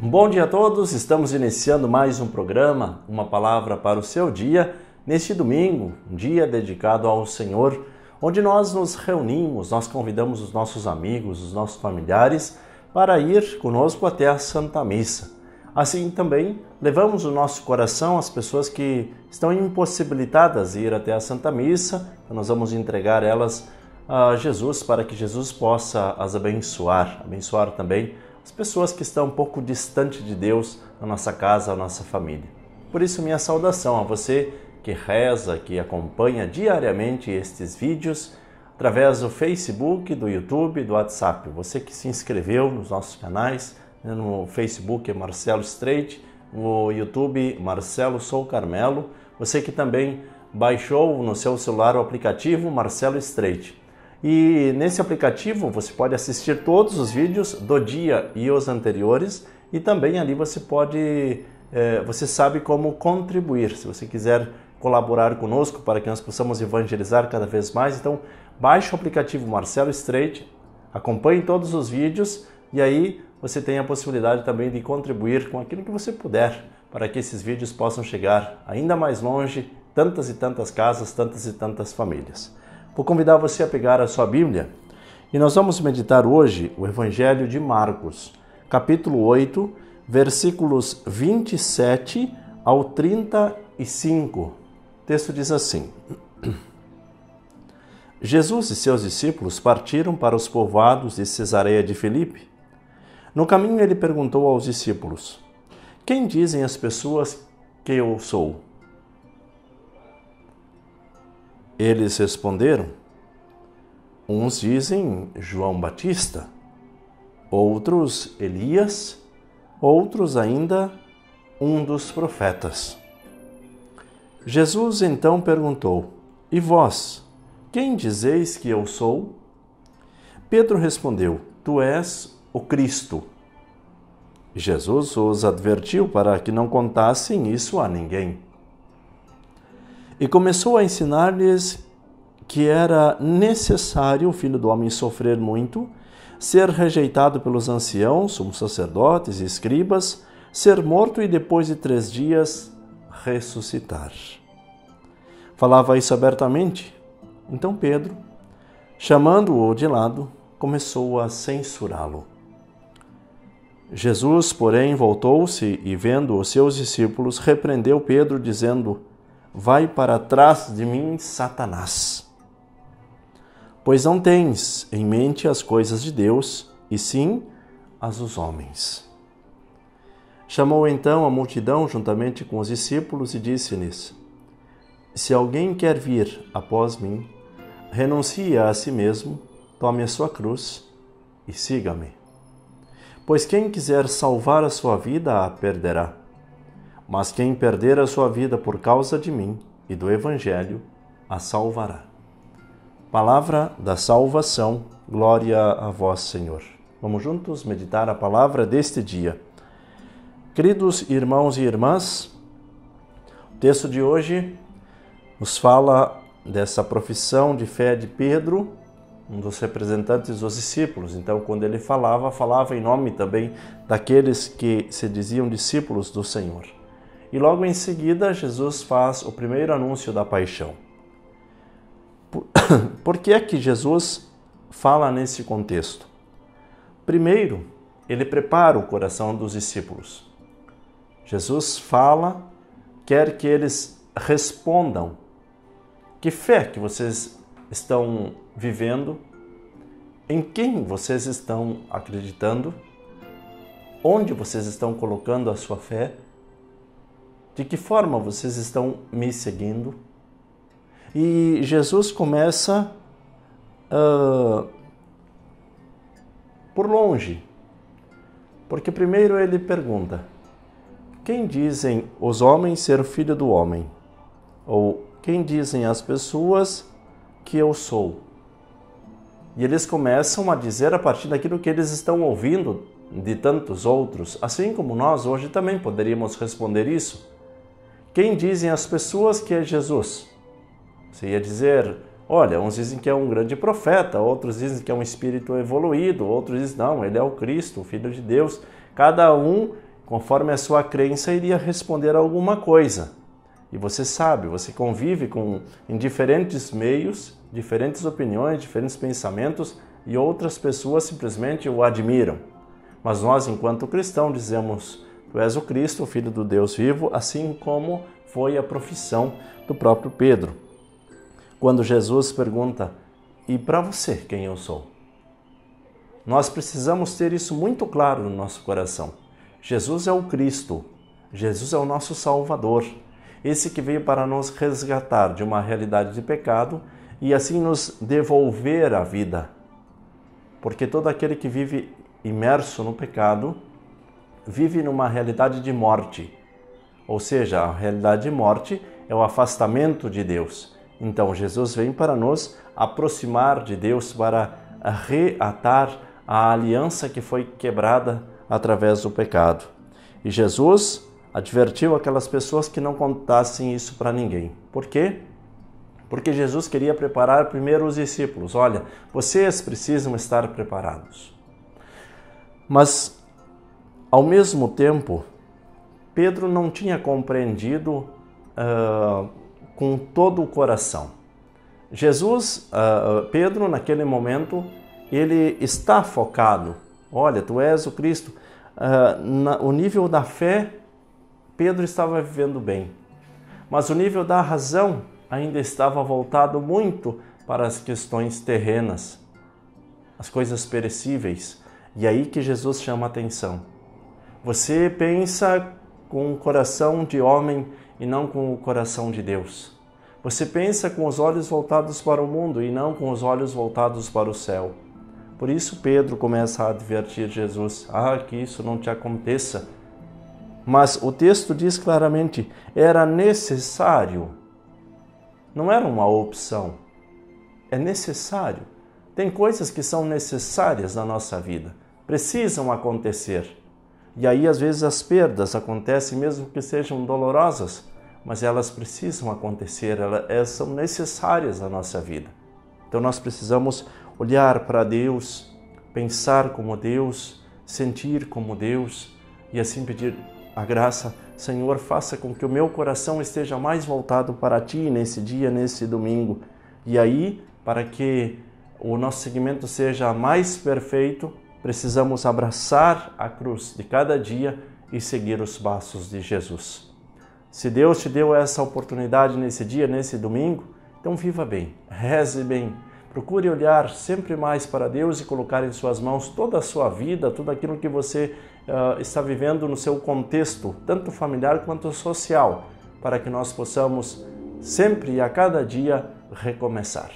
Bom dia a todos, estamos iniciando mais um programa, uma palavra para o seu dia, neste domingo, um dia dedicado ao Senhor, onde nós nos reunimos, nós convidamos os nossos amigos, os nossos familiares para ir conosco até a Santa Missa. Assim também levamos o nosso coração às pessoas que estão impossibilitadas de ir até a Santa Missa, então nós vamos entregar elas a Jesus para que Jesus possa as abençoar também as pessoas que estão um pouco distante de Deus na nossa casa, na nossa família. Por isso, minha saudação a você que reza, que acompanha diariamente estes vídeos através do Facebook, do YouTube, do WhatsApp. Você que se inscreveu nos nossos canais, no Facebook é Marcelo Streit, no YouTube Marcelo Sou Carmelo. Você que também baixou no seu celular o aplicativo Marcelo Streit. E nesse aplicativo você pode assistir todos os vídeos do dia e os anteriores, e também ali você você sabe como contribuir, se você quiser colaborar conosco para que nós possamos evangelizar cada vez mais. Então baixe o aplicativo Marcelo Streit, acompanhe todos os vídeos e aí você tem a possibilidade também de contribuir com aquilo que você puder para que esses vídeos possam chegar ainda mais longe, tantas e tantas casas, tantas e tantas famílias. Vou convidar você a pegar a sua Bíblia e nós vamos meditar hoje o Evangelho de Marcos, capítulo 8, versículos 27 ao 35. O texto diz assim: Jesus e seus discípulos partiram para os povoados de Cesareia de Filipe. No caminho ele perguntou aos discípulos: quem dizem as pessoas que eu sou? Eles responderam: uns dizem João Batista, outros Elias, outros ainda um dos profetas. Jesus então perguntou: e vós, quem dizeis que eu sou? Pedro respondeu: tu és o Cristo. Jesus os advertiu para que não contassem isso a ninguém. E começou a ensinar-lhes que era necessário o Filho do Homem sofrer muito, ser rejeitado pelos anciãos, sumos sacerdotes e escribas, ser morto e depois de 3 dias ressuscitar. Falava isso abertamente. Então Pedro, chamando-o de lado, começou a censurá-lo. Jesus, porém, voltou-se e, vendo os seus discípulos, repreendeu Pedro, dizendo: vai para trás de mim, Satanás, pois não tens em mente as coisas de Deus, e sim as dos homens. Chamou então a multidão juntamente com os discípulos e disse-lhes: se alguém quer vir após mim, renuncie a si mesmo, tome a sua cruz e siga-me. Pois quem quiser salvar a sua vida a perderá. Mas quem perder a sua vida por causa de mim e do Evangelho, a salvará. Palavra da salvação, glória a vós, Senhor. Vamos juntos meditar a palavra deste dia. Queridos irmãos e irmãs, o texto de hoje nos fala dessa profissão de fé de Pedro, um dos representantes dos discípulos. Então, quando ele falava em nome também daqueles que se diziam discípulos do Senhor. E logo em seguida, Jesus faz o primeiro anúncio da paixão. Por que é que Jesus fala nesse contexto? Primeiro, ele prepara o coração dos discípulos. Jesus fala, quer que eles respondam. Que fé que vocês estão vivendo? Em quem vocês estão acreditando? Onde vocês estão colocando a sua fé? De que forma vocês estão me seguindo? E Jesus começa por longe. Porque primeiro ele pergunta: quem dizem os homens ser o Filho do Homem? Ou quem dizem as pessoas que eu sou? E eles começam a dizer a partir daquilo que eles estão ouvindo de tantos outros, assim como nós hoje também poderíamos responder isso. Quem dizem as pessoas que é Jesus? Você ia dizer, olha, uns dizem que é um grande profeta, outros dizem que é um espírito evoluído, outros dizem, não, ele é o Cristo, o Filho de Deus. Cada um conforme a sua crença, iria responder alguma coisa. E você sabe, você convive em diferentes meios, diferentes opiniões, diferentes pensamentos, e outras pessoas simplesmente o admiram. Mas nós, enquanto cristãos, dizemos: Tu és o Cristo, o Filho do Deus vivo, assim como foi a profissão do próprio Pedro. Quando Jesus pergunta: E para você, quem eu sou? Nós precisamos ter isso muito claro no nosso coração. Jesus é o Cristo, Jesus é o nosso Salvador, esse que veio para nos resgatar de uma realidade de pecado e assim nos devolver a vida. Porque todo aquele que vive imerso no pecado vive numa realidade de morte. Ou seja, a realidade de morte é o afastamento de Deus. Então Jesus vem para nos aproximar de Deus, para reatar a aliança que foi quebrada através do pecado. E Jesus advertiu aquelas pessoas que não contassem isso para ninguém. Por quê? Porque Jesus queria preparar primeiro os discípulos. Olha, vocês precisam estar preparados. Mas, ao mesmo tempo, Pedro não tinha compreendido com todo o coração. Pedro, naquele momento, ele está focado. Olha, tu és o Cristo. O nível da fé, Pedro estava vivendo bem. Mas o nível da razão ainda estava voltado muito para as questões terrenas, as coisas perecíveis. E aí que Jesus chama a atenção. Você pensa com o coração de homem e não com o coração de Deus. Você pensa com os olhos voltados para o mundo e não com os olhos voltados para o céu. Por isso Pedro começa a advertir Jesus: que isso não te aconteça. Mas o texto diz claramente, era necessário. Não era uma opção, é necessário. Tem coisas que são necessárias na nossa vida, precisam acontecer. E aí às vezes as perdas acontecem mesmo que sejam dolorosas, mas elas precisam acontecer, elas são necessárias na nossa vida. Então nós precisamos olhar para Deus, pensar como Deus, sentir como Deus e assim pedir a graça: Senhor, faça com que o meu coração esteja mais voltado para Ti nesse dia, nesse domingo. E aí, para que o nosso seguimento seja mais perfeito, precisamos abraçar a cruz de cada dia e seguir os passos de Jesus. Se Deus te deu essa oportunidade nesse dia, nesse domingo, então viva bem, reze bem, procure olhar sempre mais para Deus e colocar em suas mãos toda a sua vida, tudo aquilo que você está vivendo no seu contexto, tanto familiar quanto social, para que nós possamos sempre e a cada dia recomeçar.